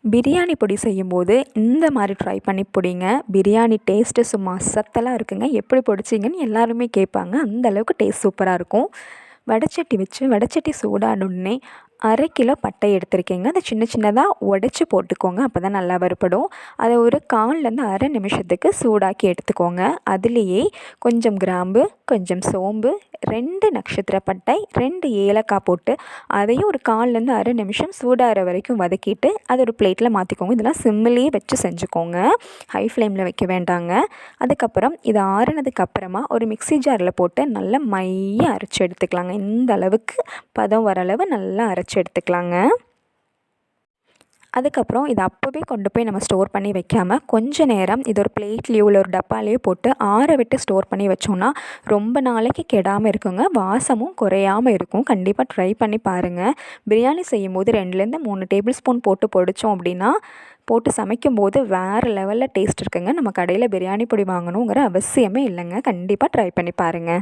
பிரியாணி பொடி செய்யும்போது இந்த மாதிரி ட்ரை பண்ணி பிடிங்க. பிரியாணி டேஸ்ட்டு சும்மா அசத்தலாக இருக்குங்க. எப்படி பொடிச்சிங்கன்னு எல்லாருமே கேட்பாங்க. அந்த அளவுக்கு டேஸ்ட் சூப்பராக இருக்கும். வடைச்சட்டி வச்சு வடைச்சட்டி சூடானோடனே 1/2 கிலோ பட்டை எடுத்திருக்கேங்க. அதை சின்ன சின்னதாக உடச்சி போட்டுக்கோங்க. அப்போ தான் நல்லா வறுபடும். அதை ஒரு 1/4லேருந்து அரை நிமிஷத்துக்கு சூடாக்கி எடுத்துக்கோங்க. அதுலேயே கொஞ்சம் கிராம்பு, கொஞ்சம் சோம்பு, 2 நட்சத்திர பட்டை, 2 ஏலக்காய் போட்டு அதையும் ஒரு 1/4லேருந்து அரை நிமிஷம் சூடாகிற வரைக்கும் வதக்கிட்டு அதை ஒரு பிளேட்டில் மாற்றிக்கோங்க. இதெல்லாம் சிம்மிலேயே வச்சு செஞ்சுக்கோங்க, ஹை ஃப்ளேமில் வைக்க வேண்டாங்க. அதுக்கப்புறம் இது ஆறுனதுக்கப்புறமா ஒரு மிக்ஸி ஜாரில் போட்டு நல்லா மைய அரைச்சி எடுத்துக்கலாங்க. இந்த அளவுக்கு பதம் வர அளவு நல்லா அரைச்சி எடுத்துக்கலாங்க. அதுக்கப்புறம் இதை அப்போவே கொண்டு போய் நம்ம ஸ்டோர் பண்ணி வைக்காமல் கொஞ்ச நேரம் இது ஒரு பிளேட்லேயோ இல்லை ஒரு டப்பாலேயோ போட்டு ஆற விட்டு ஸ்டோர் பண்ணி வச்சோன்னா ரொம்ப நாளைக்கு கெடாமல் இருக்குங்க. வாசமும் குறையாமல் இருக்கும். கண்டிப்பாக ட்ரை பண்ணி பாருங்கள். பிரியாணி செய்யும்போது 2லேருந்து 3 டேபிள் ஸ்பூன் போட்டு பொடித்தோம் அப்படின்னா போட்டு சமைக்கும்போது வேறு லெவலில் டேஸ்ட் இருக்குங்க. நம்ம கடையில் பிரியாணி பொடி வாங்கணுங்கிற அவசியமே இல்லைங்க. கண்டிப்பாக ட்ரை பண்ணி பாருங்கள்.